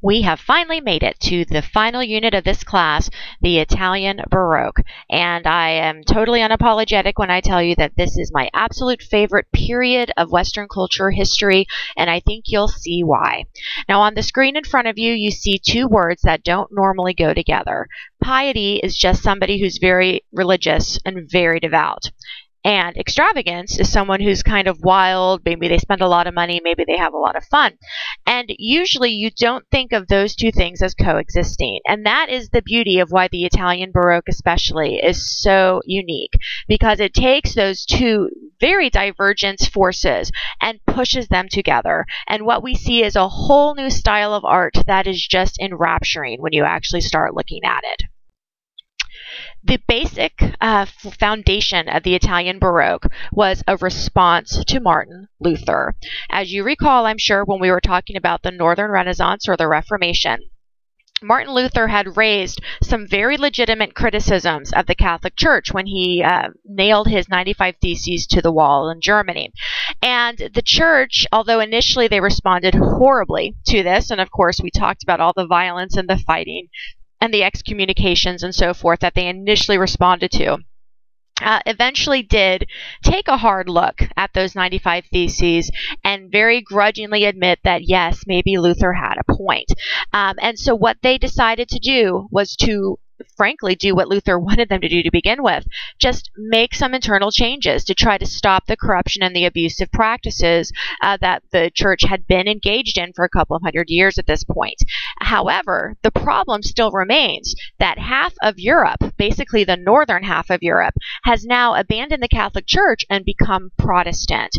We have finally made it to the final unit of this class, the Italian Baroque, and I am totally unapologetic when I tell you that this is my absolute favorite period of Western culture history, and I think you'll see why. Now on the screen in front of you, you see two words that don't normally go together. Piety is just somebody who's very religious and very devout. And extravagance is someone who's kind of wild, maybe they spend a lot of money, maybe they have a lot of fun. And usually you don't think of those two things as coexisting. And that is the beauty of why the Italian Baroque especially is so unique, because it takes those two very divergent forces and pushes them together. And what we see is a whole new style of art that is just enrapturing when you actually start looking at it. The basic foundation of the Italian Baroque was a response to Martin Luther. As you recall, I'm sure, when we were talking about the Northern Renaissance or the Reformation, Martin Luther had raised some very legitimate criticisms of the Catholic Church when he nailed his 95 Theses to the wall in Germany. And the church, although initially they responded horribly to this, and of course we talked about all the violence and the fighting and the excommunications and so forth that they initially responded to, eventually did take a hard look at those 95 Theses and very grudgingly admit that, yes, maybe Luther had a point. And so what they decided to do was to frankly do what Luther wanted them to do to begin with, just make some internal changes to try to stop the corruption and the abusive practices that the church had been engaged in for a couple of hundred years at this point. However, the problem still remains that half of Europe, basically the northern half of Europe, has now abandoned the Catholic Church and become Protestant.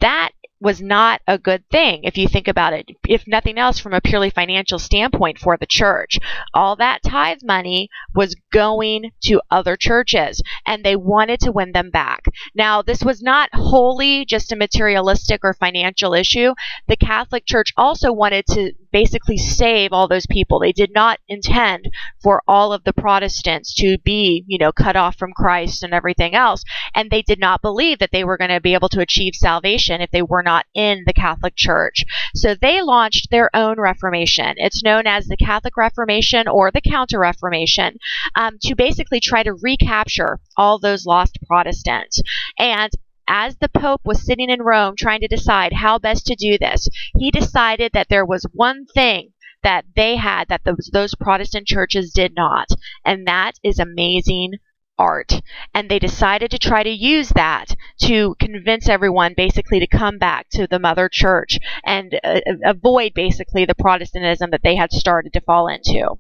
That was not a good thing if you think about it, if nothing else from a purely financial standpoint for the church. All that tithe money was going to other churches, and they wanted to win them back. Now, this was not wholly just a materialistic or financial issue. The Catholic Church also wanted to basically save all those people. They did not intend for all of the Protestants to be, cut off from Christ and everything else, and they did not believe that they were going to be able to achieve salvation if they were not in the Catholic Church. So they launched their own Reformation. It's known as the Catholic Reformation or the Counter-Reformation, to basically try to recapture all those lost Protestants. And as the Pope was sitting in Rome trying to decide how best to do this, he decided that there was one thing that they had that those Protestant churches did not, and that is amazing art. And they decided to try to use that to convince everyone basically to come back to the mother church and avoid basically the Protestantism that they had started to fall into.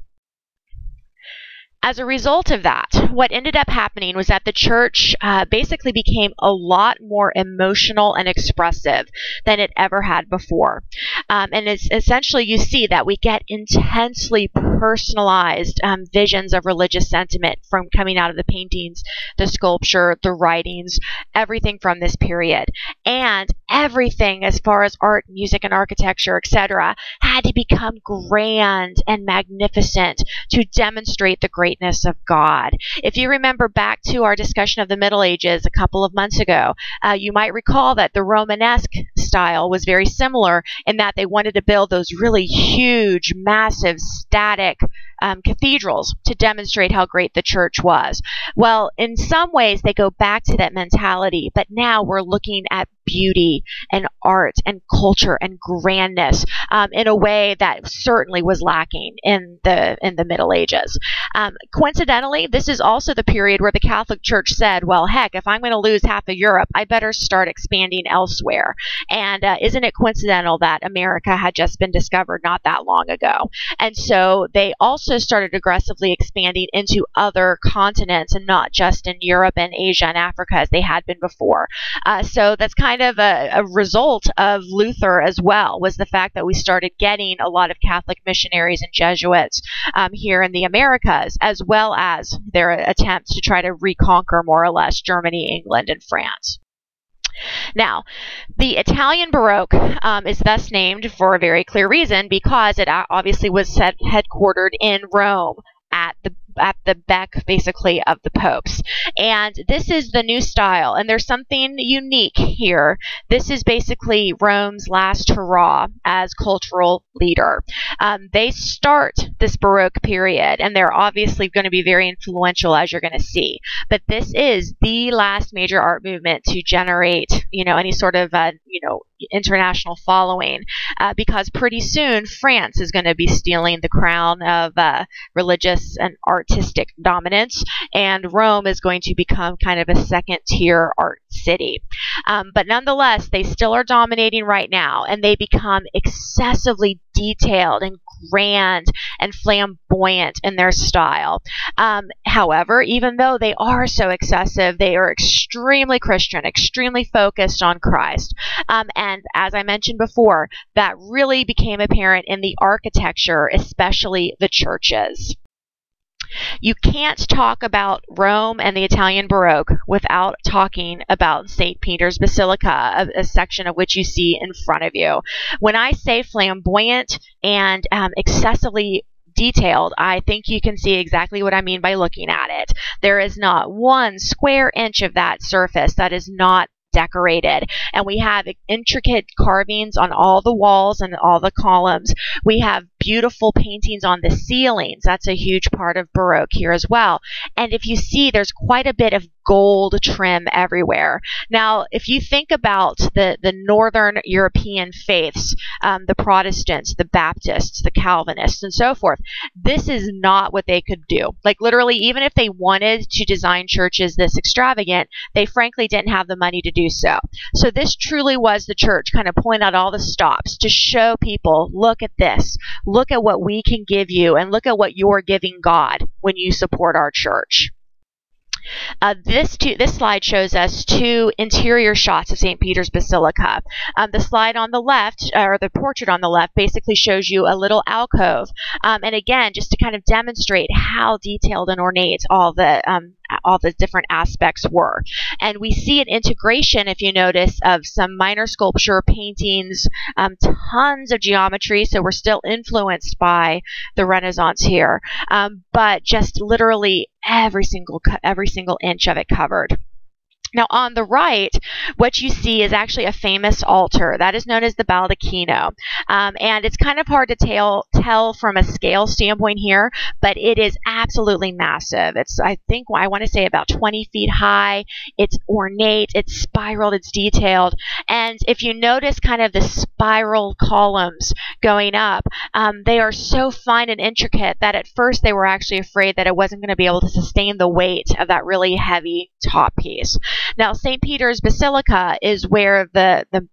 As a result of that, what ended up happening was that the church basically became a lot more emotional and expressive than it ever had before. And it's essentially, you see that we get intensely personalized visions of religious sentiment from coming out of the paintings, the sculpture, the writings, everything from this period. And everything as far as art, music, and architecture, etc., had to become grand and magnificent to demonstrate the greatness of God. If you remember back to our discussion of the Middle Ages a couple of months ago, you might recall that the Romanesque style was very similar in that they wanted to build those really huge, massive, static cathedrals to demonstrate how great the church was. Well, in some ways they go back to that mentality, but now we're looking at beauty and art and culture and grandness in a way that certainly was lacking in the Middle Ages. Coincidentally, this is also the period where the Catholic Church said, well, heck, if I'm going to lose half of Europe, I better start expanding elsewhere. And isn't it coincidental that America had just been discovered not that long ago? And so they also started aggressively expanding into other continents and not just in Europe and Asia and Africa as they had been before. So that's kind of a result of Luther as well, was the fact that we started getting a lot of Catholic missionaries and Jesuits here in the Americas, as well as their attempts to try to reconquer more or less Germany, England, and France. Now, the Italian Baroque is thus named for a very clear reason, because it obviously was headquartered in Rome at at the beck, basically, of the popes. And this is the new style, and there's something unique here. This is basically Rome's last hurrah as cultural leader. They start this Baroque period, and they're obviously going to be very influential, as you're going to see. But this is the last major art movement to generate, any sort of, international following, because pretty soon France is going to be stealing the crown of religious and artistic dominance, and Rome is going to become kind of a second-tier art city. But nonetheless, they still are dominating right now, and they become excessively detailed and grand and flamboyant in their style. However, even though they are so excessive, they are extremely Christian, extremely focused on Christ. And as I mentioned before, that really became apparent in the architecture, especially the churches. You can't talk about Rome and the Italian Baroque without talking about St. Peter's Basilica, a section of which you see in front of you. When I say flamboyant and excessively detailed, I think you can see exactly what I mean by looking at it. There is not 1 square inch of that surface that is not decorated, and we have intricate carvings on all the walls and all the columns. We have beautiful paintings on the ceilings. That's a huge part of Baroque here as well. And if you see, there's quite a bit of gold trim everywhere. Now, if you think about the northern European faiths, the Protestants, the Baptists, the Calvinists, and so forth, this is not what they could do. Like literally, even if they wanted to design churches this extravagant, they frankly didn't have the money to do so. So this truly was the church kind of pulling out all the stops to show people, look at this, look at what we can give you, and look at what you're giving God when you support our church. This slide shows us 2 interior shots of St. Peter's Basilica. The slide on the left, or the portrait on the left, basically shows you a little alcove. And again, just to kind of demonstrate how detailed and ornate all the different aspects were. And we see an integration, if you notice, of some minor sculpture, paintings, tons of geometry. So we're still influenced by the Renaissance here, but just literally every single inch of it covered. Now, on the right, what you see is actually a famous altar that is known as the baldacchino. And it's kind of hard to tell from a scale standpoint here, but it is absolutely massive. It's, I want to say about 20 feet high. It's ornate, it's spiraled, it's detailed. And if you notice kind of the spiral columns going up, they are so fine and intricate that at first they were actually afraid that it wasn't going to be able to sustain the weight of that really heavy top piece. Now, St. Peter's Basilica is where the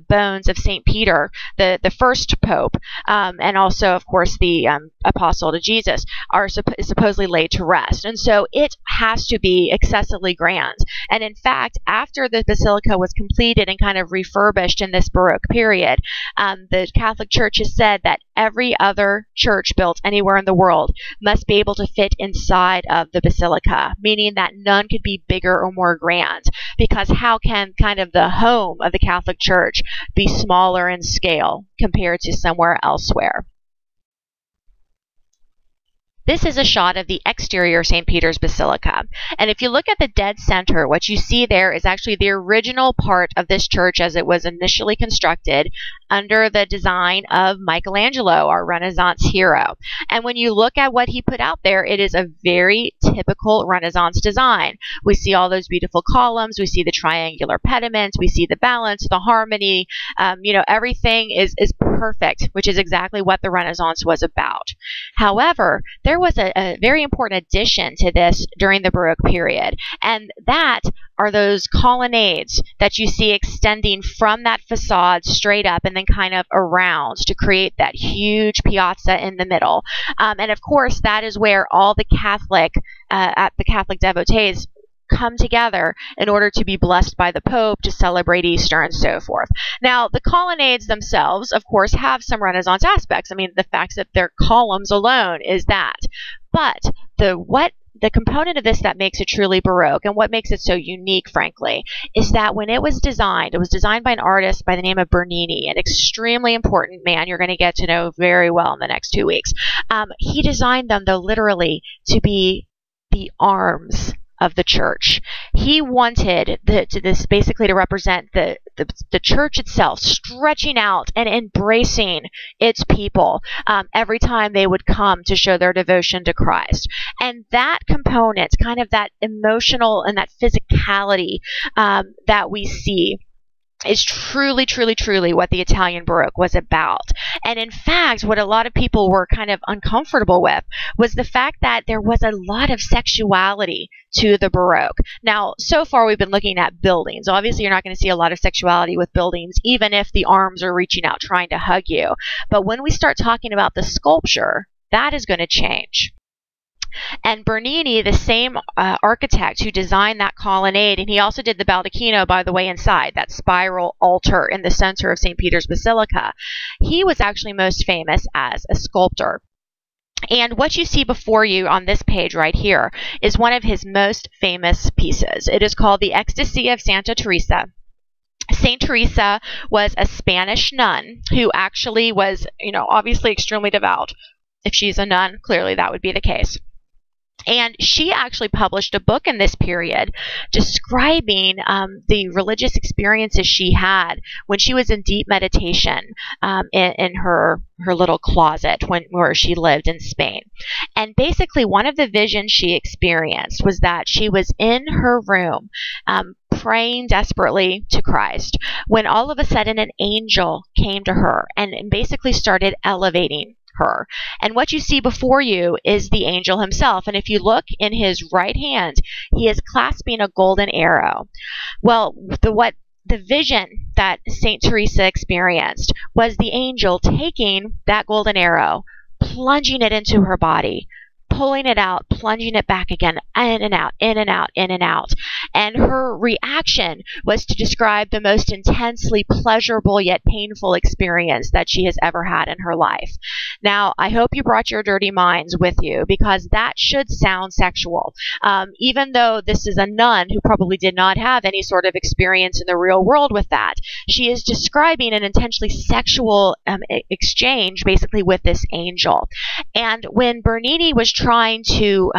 bones of St. Peter, the first pope, and also, of course, the apostle to Jesus, are supposedly laid to rest. And so it has to be excessively grand. And in fact, after the basilica was completed and kind of refurbished in this Baroque period, the Catholic Church has said that every other church built anywhere in the world must be able to fit inside of the basilica, meaning that none could be bigger or more grand, because how can kind of the home of the Catholic Church be smaller in scale compared to somewhere elsewhere? This is a shot of the exterior St. Peter's Basilica. And if you look at the dead center, what you see there is actually the original part of this church as it was initially constructed under the design of Michelangelo, our Renaissance hero. And when you look at what he put out there, it is a very typical Renaissance design. We see all those beautiful columns, we see the triangular pediments, we see the balance, the harmony, everything is perfect, which is exactly what the Renaissance was about. However, there was a very important addition to this during the Baroque period, and that are those colonnades that you see extending from that facade straight up and then kind of around to create that huge piazza in the middle. And of course, that is where all the Catholic devotees come together in order to be blessed by the Pope, to celebrate Easter, and so forth. Now, the colonnades themselves, of course, have some Renaissance aspects. I mean, the fact that they're columns alone is that. But what the component of this that makes it truly Baroque, and what makes it so unique, frankly, is that when it was designed by an artist by the name of Bernini, an extremely important man you're going to get to know very well in the next 2 weeks. He designed them, though, literally to be the arms of the church. He wanted this basically to represent the church itself, stretching out and embracing its people every time they would come to show their devotion to Christ. And that component, kind of that emotional and that physicality that we see, is truly, truly, truly what the Italian Baroque was about. And in fact, what a lot of people were kind of uncomfortable with was the fact that there was a lot of sexuality to the Baroque. Now, so far we've been looking at buildings. Obviously, you're not going to see a lot of sexuality with buildings, even if the arms are reaching out trying to hug you. But when we start talking about the sculpture, that is going to change. And Bernini, the same architect who designed that colonnade, and he also did the baldacchino, by the way, inside, that spiral altar in the center of St. Peter's Basilica, he was actually most famous as a sculptor. And what you see before you on this page right here is one of his most famous pieces. It is called The Ecstasy of Santa Teresa. Saint Teresa was a Spanish nun who actually was, obviously extremely devout. If she's a nun, clearly that would be the case. And she actually published a book in this period describing the religious experiences she had when she was in deep meditation in her little closet where she lived in Spain. And basically one of the visions she experienced was that she was in her room praying desperately to Christ when all of a sudden an angel came to her and basically started elevating her. And what you see before you is the angel himself. And if you look in his right hand, he is clasping a golden arrow. Well, the vision that Saint Teresa experienced was the angel taking that golden arrow, plunging it into her body, pulling it out, plunging it back again, in and out, in and out, in and out. And her reaction was to describe the most intensely pleasurable yet painful experience that she has ever had in her life. Now, I hope you brought your dirty minds with you, because that should sound sexual. Even though this is a nun who probably did not have any sort of experience in the real world with that, she is describing an intensely sexual exchange basically with this angel. And when Bernini was trying to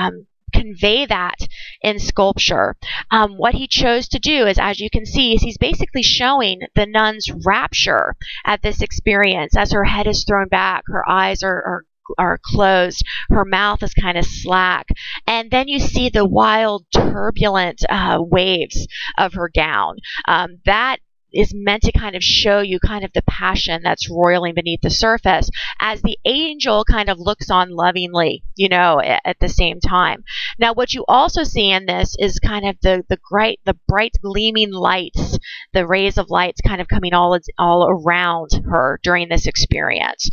convey that in sculpture, what he chose to do is, as you can see, is he's basically showing the nun's rapture at this experience as her head is thrown back, her eyes are closed, her mouth is kind of slack, and then you see the wild, turbulent waves of her gown. That is meant to kind of show you kind of the passion that's roiling beneath the surface as the angel kind of looks on lovingly, at the same time. Now, what you also see in this is kind of the bright gleaming lights, the rays of lights kind of coming all around her during this experience.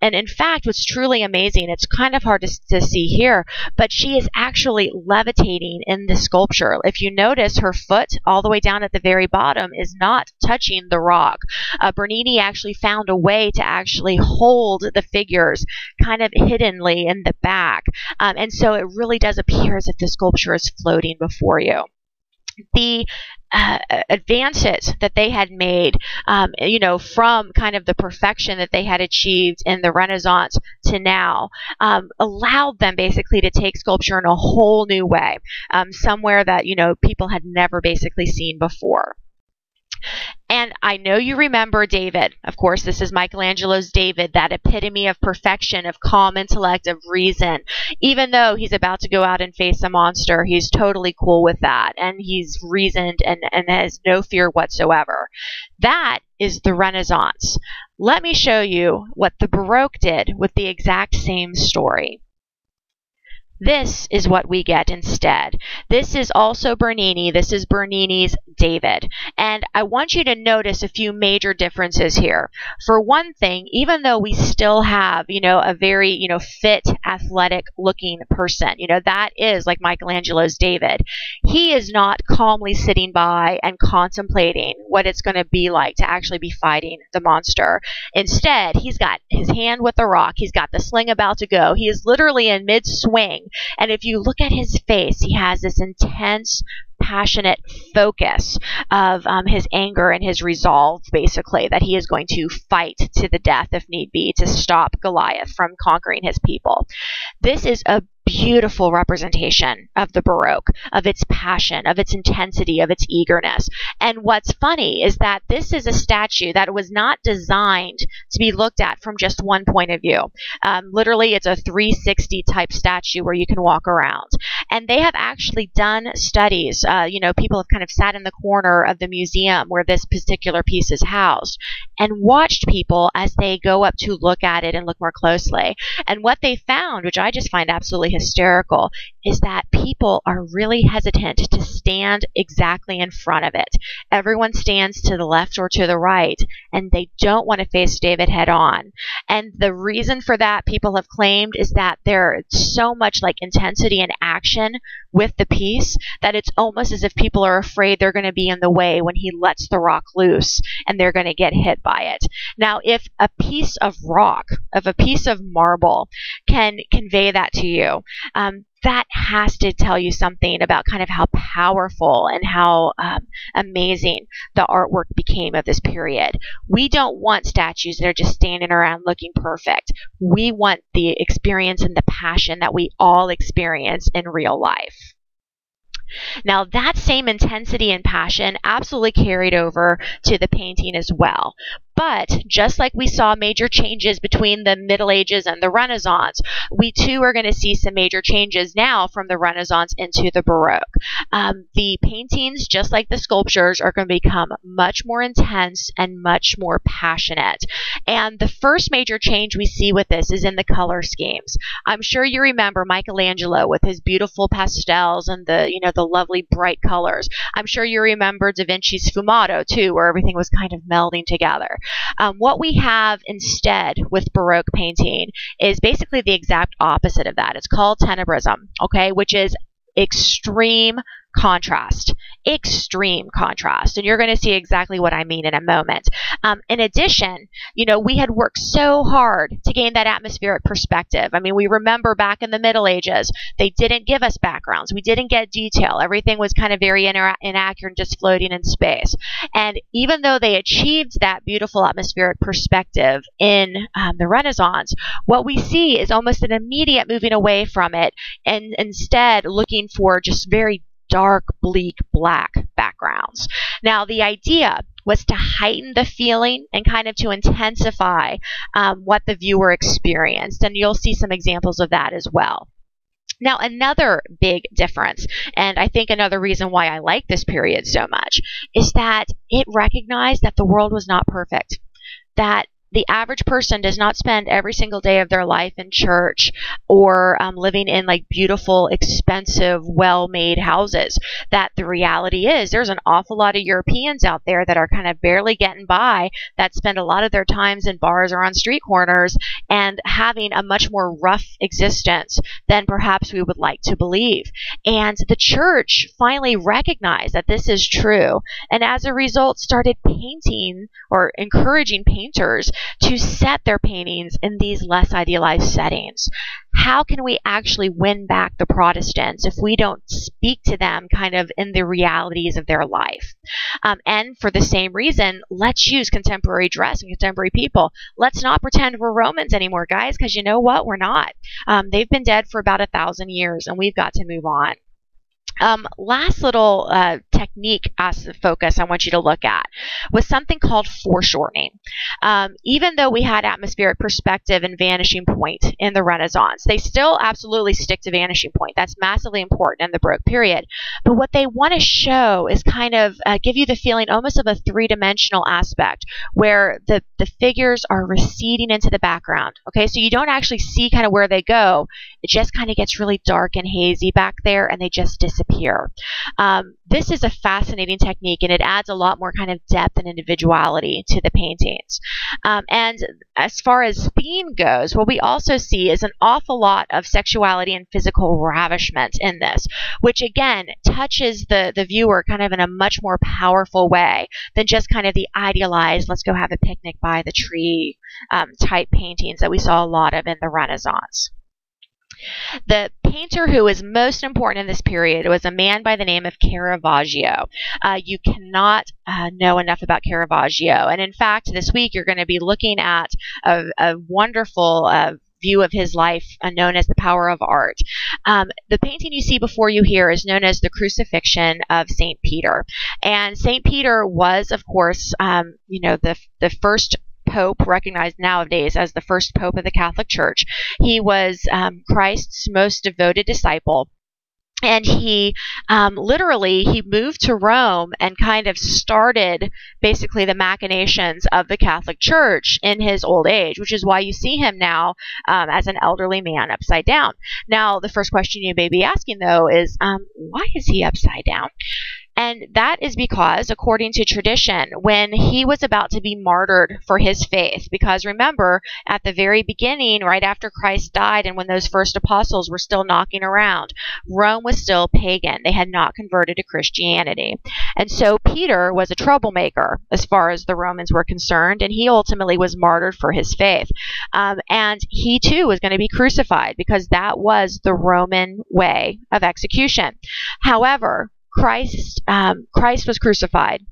And in fact, what's truly amazing, it's kind of hard to see here, but she is actually levitating in the sculpture. If you notice, her foot all the way down at the very bottom is not touching the rock. Bernini actually found a way to actually hold the figures kind of hiddenly in the back. And so it really does appear as if the sculpture is floating before you. The advances that they had made, from kind of the perfection that they had achieved in the Renaissance to now, allowed them basically to take sculpture in a whole new way, somewhere that, people had never basically seen before. And I know you remember David. Of course, this is Michelangelo's David, that epitome of perfection, of calm intellect, of reason. Even though he's about to go out and face a monster, he's totally cool with that. And he's reasoned and has no fear whatsoever. That is the Renaissance. Let me show you what the Baroque did with the exact same story. This is what we get instead. This is also Bernini. This is Bernini's David. And I want you to notice a few major differences here. For one thing, even though we still have, a very, fit, athletic looking person, that is like Michelangelo's David. He is not calmly sitting by and contemplating what it's going to be like to actually be fighting the monster. Instead, he's got his hand with the rock. He's got the sling about to go. He is literally in mid-swing, And if you look at his face, he has this intense, passionate focus of his anger and his resolve, basically, that he is going to fight to the death if need be to stop Goliath from conquering his people. This is a beautiful representation of the Baroque, of its passion, of its intensity, of its eagerness. And what's funny is that this is a statue that was not designed to be looked at from just one point of view. Literally, it's a 360 type statue where you can walk around. And they have actually done studies. People have kind of sat in the corner of the museum where this particular piece is housed and watched people as they go up to look at it and look more closely. And what they found, which I just find absolutely hysterical, is that people are really hesitant to stand exactly in front of it. Everyone stands to the left or to the right, and they don't want to face David head on. And the reason for that, people have claimed, is that there's so much like intensity and action with the piece that it's almost as if people are afraid they're going to be in the way when he lets the rock loose and they're going to get hit by it. Now, if a piece of rock, of a piece of marble can convey that to you, that has to tell you something about kind of how powerful and how amazing the artwork became of this period. We don't want statues that are just standing around looking perfect. We want the experience and the passion that we all experience in real life. Now, that same intensity and passion absolutely carried over to the painting as well. But just like we saw major changes between the Middle Ages and the Renaissance, we too are going to see some major changes now from the Renaissance into the Baroque. The paintings, just like the sculptures, are going to become much more intense and much more passionate. And the first major change we see with this is in the color schemes. I'm sure you remember Michelangelo with his beautiful pastels and the lovely bright colors. I'm sure you remember Da Vinci's Sfumato too, where everything was kind of melding together. What we have instead with Baroque painting is basically the exact opposite of that. It's called tenebrism, okay, which is extreme contrast. Extreme contrast. And you're going to see exactly what I mean in a moment. In addition, we had worked so hard to gain that atmospheric perspective. I mean, we remember back in the Middle Ages, they didn't give us backgrounds. We didn't get detail. Everything was kind of very inaccurate and just floating in space. And even though they achieved that beautiful atmospheric perspective in the Renaissance, what we see is almost an immediate moving away from it and instead looking for just very dark, bleak, black backgrounds. Now, the idea was to heighten the feeling and kind of to intensify what the viewer experienced. And you'll see some examples of that as well. Now, another big difference, and I think another reason why I like this period so much, is that it recognized that the world was not perfect, that the average person does not spend every single day of their life in church or living in like beautiful, expensive, well-made houses. That the reality is there's an awful lot of Europeans out there that are kind of barely getting by, that spend a lot of their times in bars or on street corners and having a much more rough existence than perhaps we would like to believe. And the church finally recognized that this is true, and as a result started painting or encouraging painters to set their paintings in these less idealized settings. How can we actually win back the Protestants if we don't speak to them kind of in the realities of their life? And for the same reason, let's use contemporary dress and contemporary people. Let's not pretend we're Romans anymore, guys, because you know what? We're not. They've been dead for about 1,000 years, and we've got to move on. Last little technique as the focus I want you to look at was something called foreshortening. Even though we had atmospheric perspective and vanishing point in the Renaissance, they still absolutely stick to vanishing point. That's massively important in the Baroque period. But what they want to show is kind of give you the feeling almost of a three-dimensional aspect where the figures are receding into the background. Okay, so you don't actually see kind of where they go. It just kind of gets really dark and hazy back there, and they just disappear. This is a fascinating technique, and it adds a lot more kind of depth and individuality to the paintings. And as far as theme goes, what we also see is an awful lot of sexuality and physical ravishment in this, which again touches the viewer kind of in a much more powerful way than just kind of the idealized, let's go have a picnic by the tree type paintings that we saw a lot of in the Renaissance. The painter who was most important in this period was a man by the name of Caravaggio. You cannot know enough about Caravaggio. And in fact, this week you're going to be looking at a wonderful view of his life known as The Power of Art. The painting you see before you here is known as the Crucifixion of St. Peter. And St. Peter was, of course, the first Pope, recognized nowadays as the first Pope of the Catholic Church. He was Christ's most devoted disciple. And he he moved to Rome and kind of started basically the machinations of the Catholic Church in his old age, which is why you see him now as an elderly man upside down. Now, the first question you may be asking, though, is why is he upside down? And that is because, according to tradition, when he was about to be martyred for his faith, because remember, at the very beginning, right after Christ died and when those first apostles were still knocking around, Rome was still pagan. They had not converted to Christianity. And so Peter was a troublemaker as far as the Romans were concerned, and he ultimately was martyred for his faith. And he too was going to be crucified because that was the Roman way of execution. However, Christ was crucified.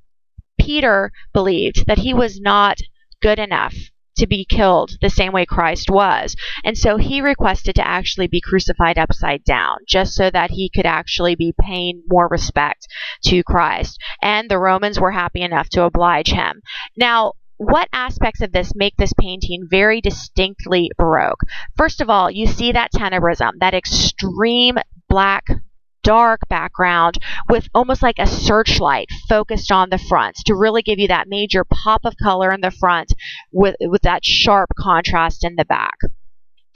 Peter believed that he was not good enough to be killed the same way Christ was. And so he requested to actually be crucified upside down, just so that he could actually be paying more respect to Christ. And the Romans were happy enough to oblige him. Now, what aspects of this make this painting very distinctly Baroque? First of all, you see that tenebrism, that extreme black dark background with almost like a searchlight focused on the front to really give you that major pop of color in the front with that sharp contrast in the back.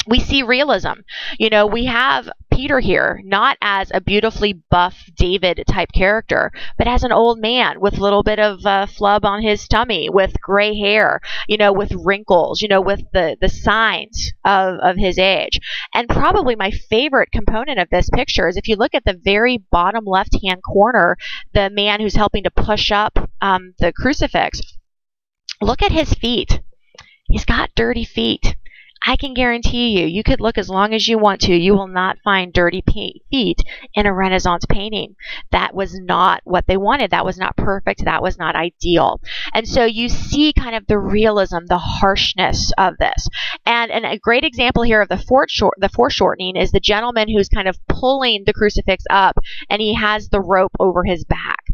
We see realism. We have Peter here, not as a beautifully buff David type character, but as an old man with a little bit of flub on his tummy, with gray hair, with wrinkles, with the signs of his age. And probably my favorite component of this picture is if you look at the very bottom left-hand corner, the man who's helping to push up the crucifix, look at his feet. He's got dirty feet. I can guarantee you could look as long as you want to. You will not find dirty feet in a Renaissance painting. That was not what they wanted. That was not perfect. That was not ideal. And so you see kind of the realism, the harshness of this. And a great example here of the foreshortening is the gentleman who's kind of pulling the crucifix up, and he has the rope over his back.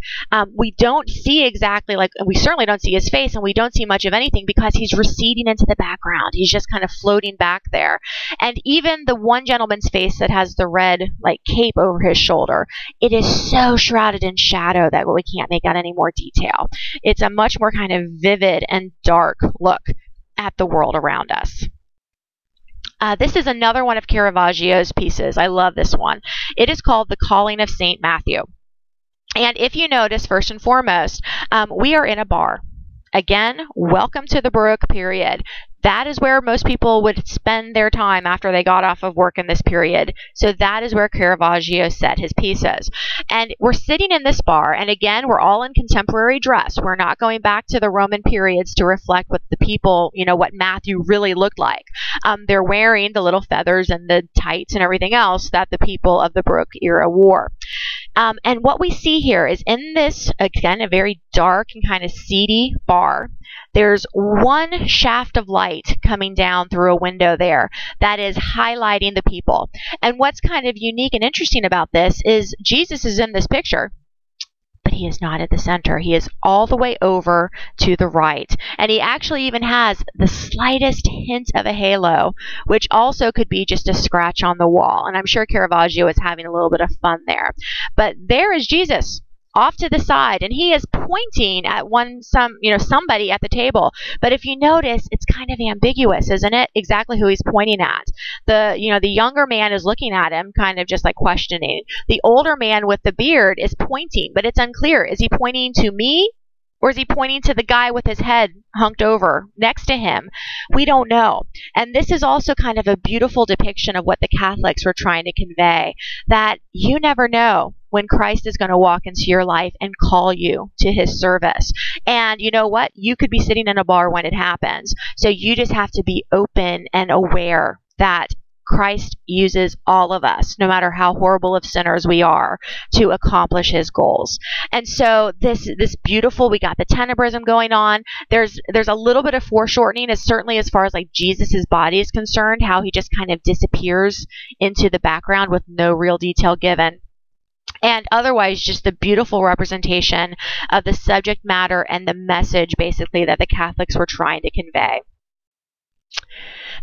We don't see exactly, we certainly don't see his face, and we don't see much of anything because he's receding into the background. He's just kind of floating back there. And even the one gentleman's face that has the red cape over his shoulder, it is so shrouded in shadow that we can't make out any more detail. It's a much more kind of vivid and dark look at the world around us. This is another one of Caravaggio's pieces. I love this one. It is called The Calling of St. Matthew. And if you notice, first and foremost, we are in a bar. Again, welcome to the Baroque period. That is where most people would spend their time after they got off of work in this period. So that is where Caravaggio set his pieces. And we're sitting in this bar, and again, we're all in contemporary dress. We're not going back to the Roman periods to reflect what the people, what Matthew really looked like. They're wearing the little feathers and the tights and everything else that the people of the Baroque era wore. And what we see here is in this, again, a very dark and kind of seedy bar, there's one shaft of light coming down through a window there that is highlighting the people. And what's kind of unique and interesting about this is Jesus is in this picture, but he is not at the center. He is all the way over to the right. And he actually even has the slightest hint of a halo, which also could be just a scratch on the wall. And I'm sure Caravaggio is having a little bit of fun there. But there is Jesus off to the side, and he is pointing at somebody at the table. But if you notice, it's kind of ambiguous, isn't it? Exactly who he's pointing at. The younger man is looking at him, kind of just like questioning. The older man with the beard is pointing, but it's unclear. Is he pointing to me? Or is he pointing to the guy with his head hunked over next to him? We don't know. And this is also kind of a beautiful depiction of what the Catholics were trying to convey, that you never know when Christ is going to walk into your life and call you to his service. And you know what? You could be sitting in a bar when it happens. So you just have to be open and aware that Christ uses all of us, no matter how horrible of sinners we are, to accomplish his goals. And so this beautiful, we got the tenebrism going on. There's a little bit of foreshortening, as certainly as far as like Jesus's body is concerned, how he just kind of disappears into the background with no real detail given. And otherwise, just the beautiful representation of the subject matter and the message, basically, that the Catholics were trying to convey.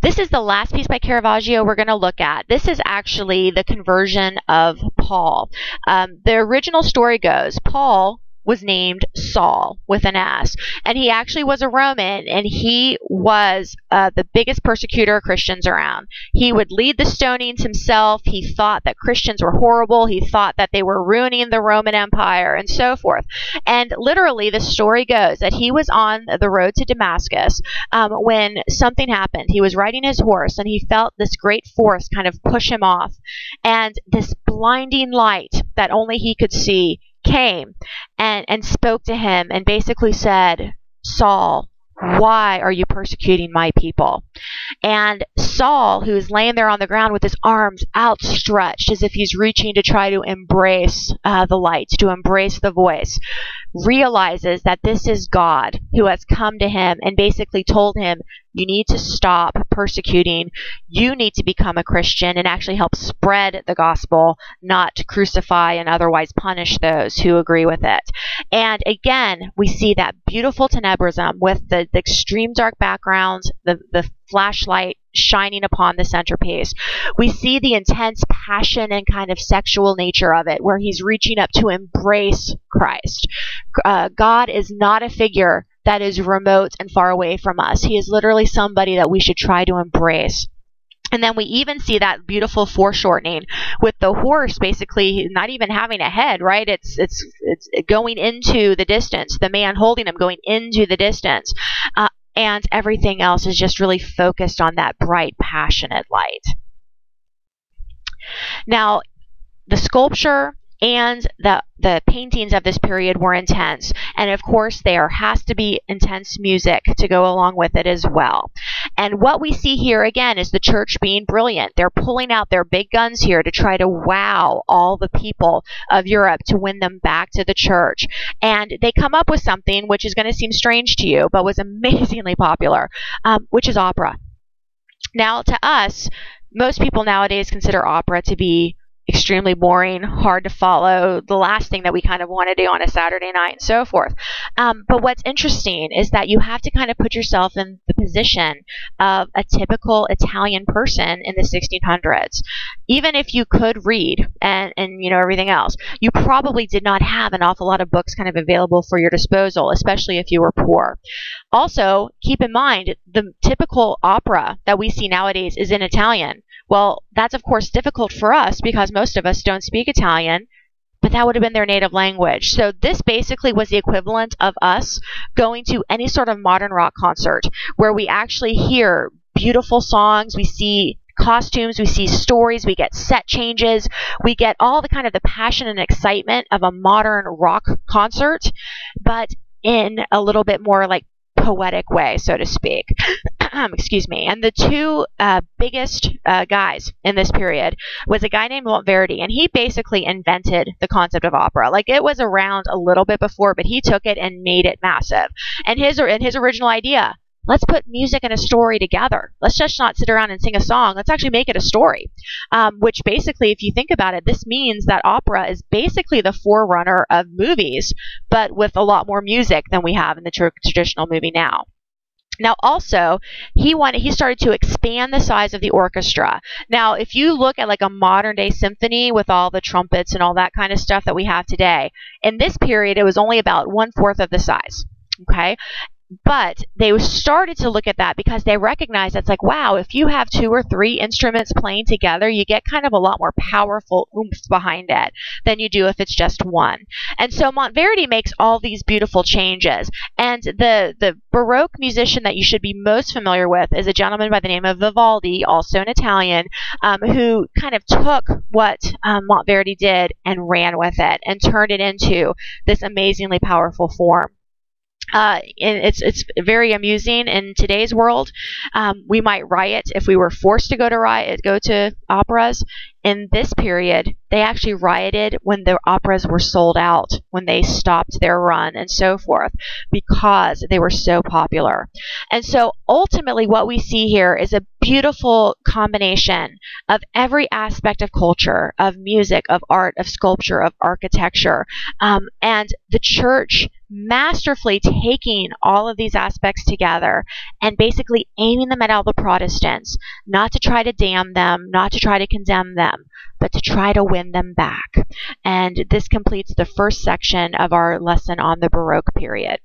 This is the last piece by Caravaggio we're going to look at. This is actually the conversion of Paul. The original story goes, Paul was named Saul with an S, and he actually was a Roman, and he was the biggest persecutor of Christians around. He would lead the stonings himself. He thought that Christians were horrible. He thought that they were ruining the Roman Empire and so forth. And literally, the story goes that he was on the road to Damascus when something happened. He was riding his horse, and he felt this great force kind of push him off, and this blinding light that only he could see came and spoke to him and basically said, Saul, why are you persecuting my people? And Saul, who is laying there on the ground with his arms outstretched as if he's reaching to try to embrace the light, to embrace the voice, realizes that this is God who has come to him and basically told him, you need to stop persecuting. You need to become a Christian and actually help spread the gospel, not to crucify and otherwise punish those who agree with it. And again, we see that beautiful tenebrism with the extreme dark background, the flashlight shining upon the centerpiece. We see the intense passion and kind of sexual nature of it, where he's reaching up to embrace Christ. God is not a figure that is remote and far away from us. He is literally somebody that we should try to embrace. And then we even see that beautiful foreshortening with the horse basically not even having a head, right? It's going into the distance, the man holding him going into the distance. And everything else is just really focused on that bright, passionate light. Now, the sculpture and the paintings of this period were intense. And of course, there has to be intense music to go along with it as well. And what we see here, again, is the church being brilliant. They're pulling out their big guns here to try to wow all the people of Europe to win them back to the church. And they come up with something which is going to seem strange to you, but was amazingly popular, which is opera. Now, to us, most people nowadays consider opera to be extremely boring, hard to follow, the last thing that we kind of want to do on a Saturday night and so forth. But what's interesting is that you have to kind of put yourself in the position of a typical Italian person in the 1600s. Even if you could read and you know everything else, you probably did not have an awful lot of books kind of available for your disposal, especially if you were poor. Also, keep in mind, the typical opera that we see nowadays is in Italian. Well, that's of course difficult for us because most of us don't speak Italian, but that would have been their native language. So this basically was the equivalent of us going to any sort of modern rock concert where we actually hear beautiful songs, we see costumes, we see stories, we get set changes, we get all the kind of the passion and excitement of a modern rock concert, but in a little bit more like poetic way, so to speak. Excuse me. And the two biggest guys in this period was a guy named Monteverdi, and he basically invented the concept of opera. Like, it was around a little bit before, but he took it and made it massive. And his original idea, let's put music and a story together. Let's just not sit around and sing a song. Let's actually make it a story. Which basically, if you think about it, this means that opera is basically the forerunner of movies, but with a lot more music than we have in the traditional movie now. Now, also, he started to expand the size of the orchestra. Now, if you look at like a modern day symphony with all the trumpets and all that kind of stuff that we have today, in this period, it was only about 1/4 of the size. Okay. But they started to look at that because they recognized it's like, wow, if you have 2 or 3 instruments playing together, you get kind of a lot more powerful oomph behind it than you do if it's just one. And so Monteverdi makes all these beautiful changes. And the Baroque musician that you should be most familiar with is a gentleman by the name of Vivaldi, also an Italian, who kind of took what Monteverdi did and ran with it and turned it into this amazingly powerful form. And it's very amusing in today's world. We might riot if we were forced to go to operas. In this period, they actually rioted when the operas were sold out, when they stopped their run and so forth, because they were so popular. And so ultimately what we see here is a beautiful combination of every aspect of culture, of music, of art, of sculpture, of architecture, and the church masterfully taking all of these aspects together and basically aiming them at all the Protestants, not to try to damn them, not to try to condemn them, but to try to win them back. And this completes the first section of our lesson on the Baroque period.